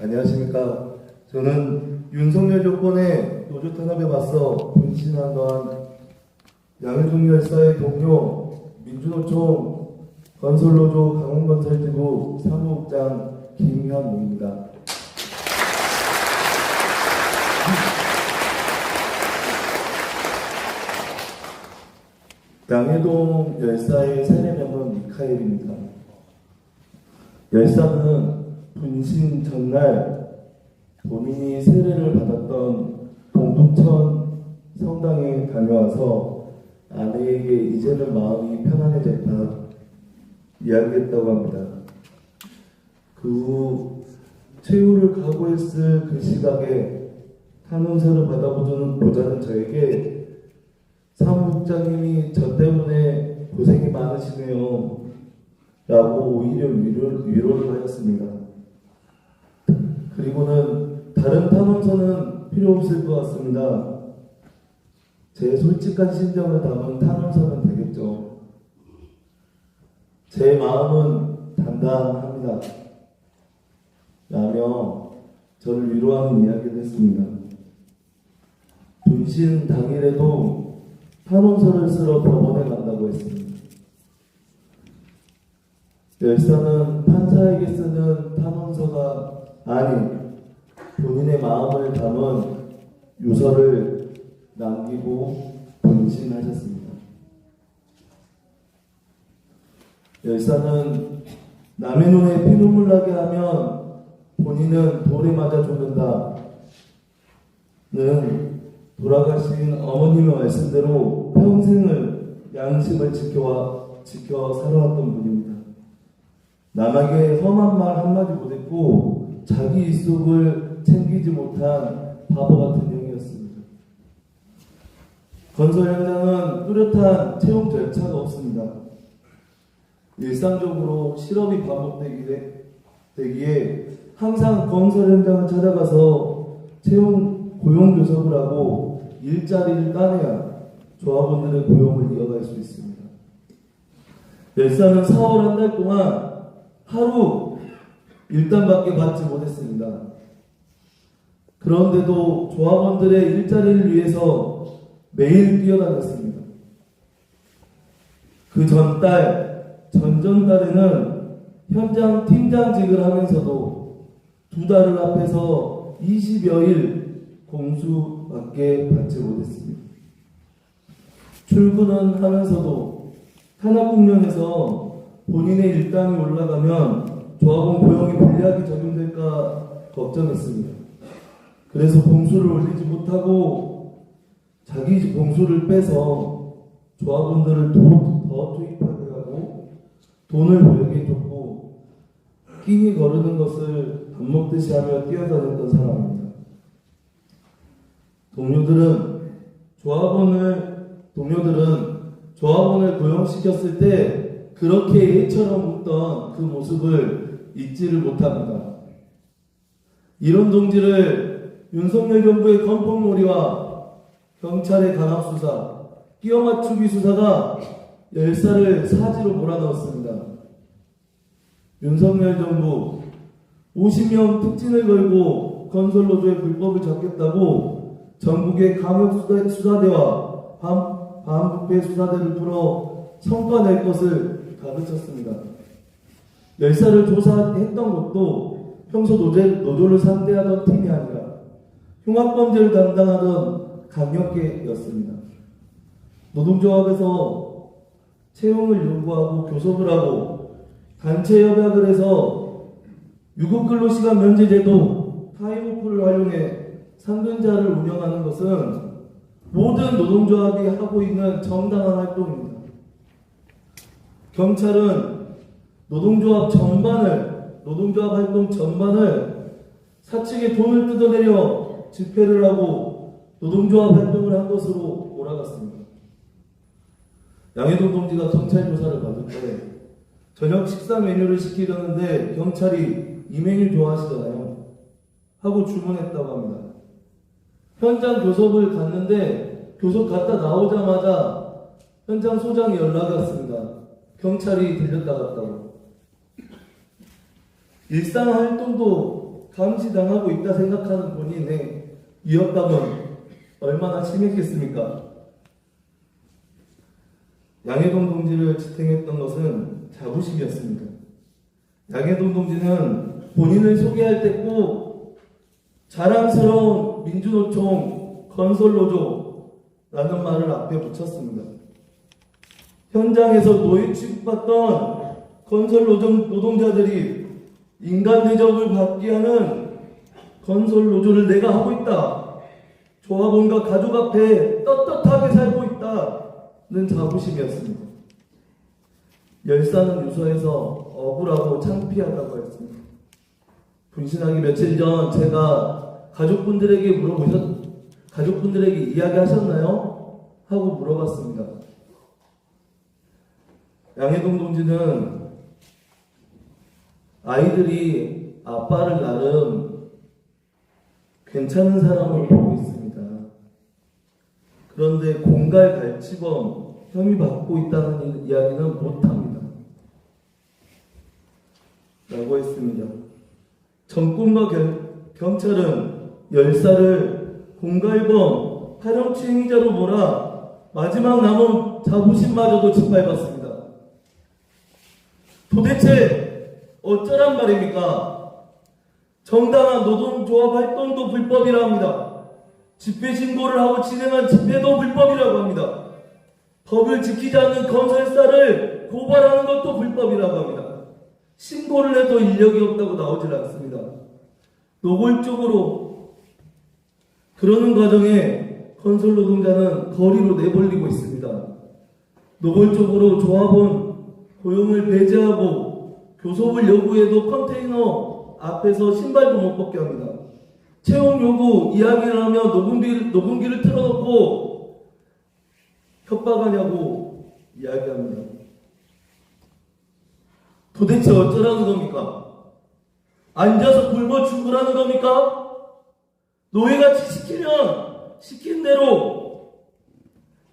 안녕하십니까. 저는 윤석열 정권의 노조 탄압에 맞서 분신한 동안 양해동 열사의 동료 민주노총 건설노조 강원건설지부 사무국장 김현우입니다. 양해동 열사의 세례명은 미카엘입니다. 열사는 분신 전날 본인이 세례를 받았던 동두천 성당에 다녀와서 아내에게 이제는 마음이 편안해졌다 이야기했다고 합니다. 그 후 최후를 각오했을 그 시각에 탄원서를 받아보자는 저에게 사무국장님이 저 때문에 고생이 많으시네요 라고 오히려 위로를 하셨습니다. 그리고는 다른 탄원서는 필요 없을 것 같습니다. 제 솔직한 심정을 담은 탄원서는 되겠죠. 제 마음은 단단합니다 라며 저를 위로하는 이야기를 했습니다. 분신 당일에도 탄원서를 쓰러 법원에 간다고 했습니다. 열사는 판사에게 쓰는 탄원서가 아닌 본인의 마음을 담은 유서를 남기고 분신하셨습니다. 열사는 남의 눈에 피눈물 나게 하면 본인은 돌에 맞아 죽는다는 돌아가신 어머님의 말씀대로 평생을 양심을 지켜 살아왔던 분입니다. 남에게 험한 말 한마디 못했고 자기 입속을 챙기지 못한 바보 같은 형이었습니다. 건설 현장은 뚜렷한 채용 절차가 없습니다. 일상적으로 실업이 반복되기에 항상 건설 현장을 찾아가서 고용 교섭을 하고 일자리를 따내야 조합원들의 고용을 이어갈 수 있습니다. 열사는 4월 한 달 동안 하루 일당밖에 받지 못했습니다. 그런데도 조합원들의 일자리를 위해서 매일 뛰어다녔습니다. 그 전전달에는 현장 팀장직을 하면서도 2달을 합해서 20여일 공수밖에 받지 못했습니다. 출근은 하면서도 탄압국면에서 본인의 일당이 올라가면 조합원 고용이 불리하게 적용될까 걱정했습니다. 그래서 봉수를 올리지 못하고 자기 봉수를 빼서 조합원들을 더 투입하게 하고 돈을 벌게 줬고 끼니 거르는 것을 밥 먹듯이 하며 뛰어다녔던 사람입니다. 동료들은 조합원을 고용시켰을 때 그렇게 애처럼 웃던 그 모습을 잊지를 못합니다. 이런 동지를 윤석열 정부의 건폭놀이와 경찰의 강압수사, 끼어맞추기 수사가 열사를 사지로 몰아넣었습니다. 윤석열 정부 50명 특진을 걸고 건설노조의 불법을 잡겠다고 전국의 강력수사대와 반부패 수사대를 풀어 성과낼 것을 가르쳤습니다. 열사를 조사했던 것도 평소 노조를 상대하던 팀이 아니라 흉악범죄를 담당하던 강력계였습니다. 노동조합에서 채용을 요구하고 교섭을 하고 단체 협약을 해서 유급근로시간 면제제도 타임오프를 활용해 상근자를 운영하는 것은 모든 노동조합이 하고 있는 정당한 활동입니다. 경찰은 노동조합 활동 전반을 사측에 돈을 뜯어내려 집회를 하고 노동조합 활동을 한 것으로 몰아갔습니다. 양해동 동지가 경찰 조사를 받을 때 저녁 식사 메뉴를 시키려는데 경찰이 이 메뉴 좋아하시잖아요 하고 주문했다고 합니다. 현장 교섭을 갔는데 교섭 갔다 나오자마자 현장 소장이 연락이 왔습니다. 경찰이 들렸다 갔다고. 일상 활동도 감시당하고 있다 생각하는 본인의 위협감은 얼마나 심했겠습니까? 양해동 동지를 지탱했던 것은 자부심이었습니다. 양해동 동지는 본인을 소개할 때 꼭 자랑스러운 민주노총 건설노조라는 말을 앞에 붙였습니다. 현장에서 노예 취급받던 건설노동자들이 인간 대접을 받게 하는 건설노조를 내가 하고 있다. 조합원과 가족 앞에 떳떳하게 살고 있다는 자부심이었습니다. 열사는 유서에서 억울하고 창피하다고 했습니다. 분신하기 며칠 전 제가 가족분들에게 이야기하셨나요? 하고 물어봤습니다. 양해동 동지는 아이들이 아빠를 나름 괜찮은 사람으로 보고 있습니다. 그런데 공갈갈치범 혐의 받고 있다는 이야기는 못합니다. 라고 했습니다. 정권과 경찰은 열사를 공갈범, 파렴치 행위자로 몰아 마지막 남은 자부심마저도 짓밟았습니다. 도대체 어쩌란 말입니까? 정당한 노동조합 활동도 불법이라 합니다. 집회 신고를 하고 진행한 집회도 불법이라고 합니다. 법을 지키지 않는 건설사를 고발하는 것도 불법이라고 합니다. 신고를 해도 인력이 없다고 나오질 않습니다. 노골적으로 그러는 과정에 건설 노동자는 거리로 내몰리고 있습니다. 노골적으로 조합원 고용을 배제하고 교섭을 요구해도 컨테이너 앞에서 신발도 못 벗게 합니다. 채용 요구 이야기를 하며 녹음기를 틀어놓고 협박하냐고 이야기합니다. 도대체 어쩌라는 겁니까? 앉아서 굶어 죽으라는 겁니까? 노예같이 시킨 대로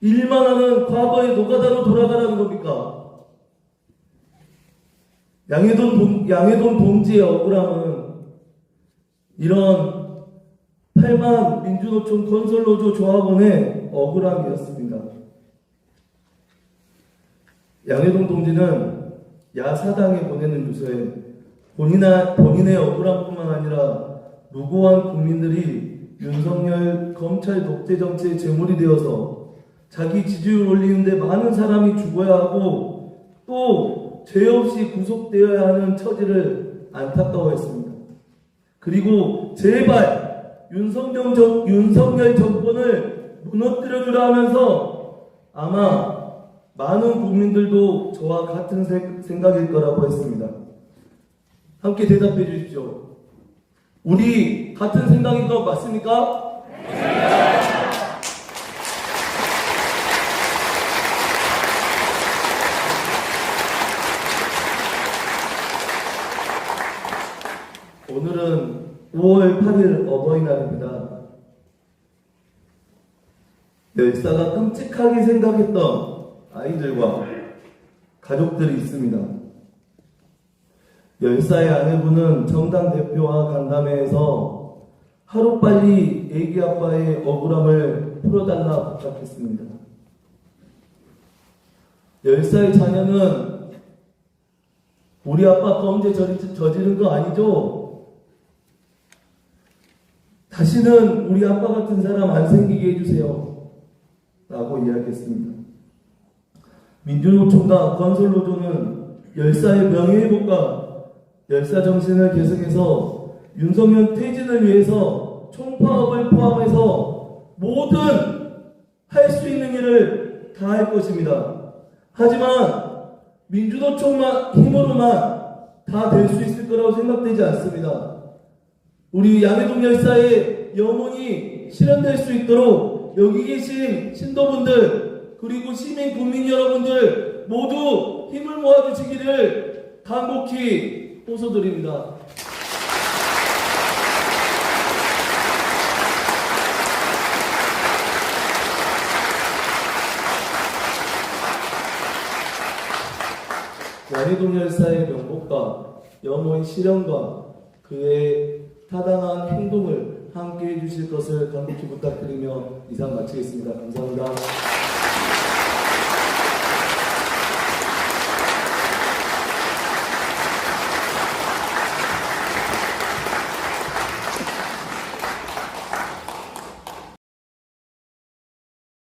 일만 하는 과거의 노가다로 돌아가라는 겁니까? 양해동 동지의 억울함은 이런 8만 민주노총 건설노조 조합원의 억울함이었습니다. 양해동 동지는 야사당에 보내는 유서에 본인의 억울함뿐만 아니라 무고한 국민들이 윤석열 검찰 독재 정치의 제물이 되어서 자기 지지율 올리는데 많은 사람이 죽어야 하고 또 죄 없이 구속되어야 하는 처지를 안타까워했습니다. 그리고 제발 윤석열 정권을 무너뜨려주라 하면서 아마 많은 국민들도 저와 같은 생각일 거라고 했습니다. 함께 대답해 주십시오. 우리 같은 생각인 거 맞습니까? 네. 오늘은 5월 8일 어버이날입니다. 열사가 끔찍하게 생각했던 아이들과 가족들이 있습니다. 열사의 아내분은 정당 대표와 간담회에서 하루빨리 애기 아빠의 억울함을 풀어달라 부탁했습니다. 열사의 자녀는 우리 아빠 범죄 저지른 거 아니죠? 다시는 우리 아빠 같은 사람 안 생기게 해주세요. 라고 이야기했습니다. 민주노총과 건설노조는 열사의 명예회복과 열사 정신을 계승해서 윤석열 퇴진을 위해서 총파업을 포함해서 모든 할 수 있는 일을 다 할 것입니다. 하지만 민주노총만 힘으로만 다 될 수 있을 거라고 생각되지 않습니다. 우리 양해동 열사의 영혼이 실현될 수 있도록 여기 계신 신도분들 그리고 시민 국민 여러분들 모두 힘을 모아주시기를 간곡히 호소드립니다. 양해동 열사의 명복과 영호의 실현과 그의 타당한 행동을 함께 해주실 것을 간곡히 부탁드리며 이상 마치겠습니다. 감사합니다.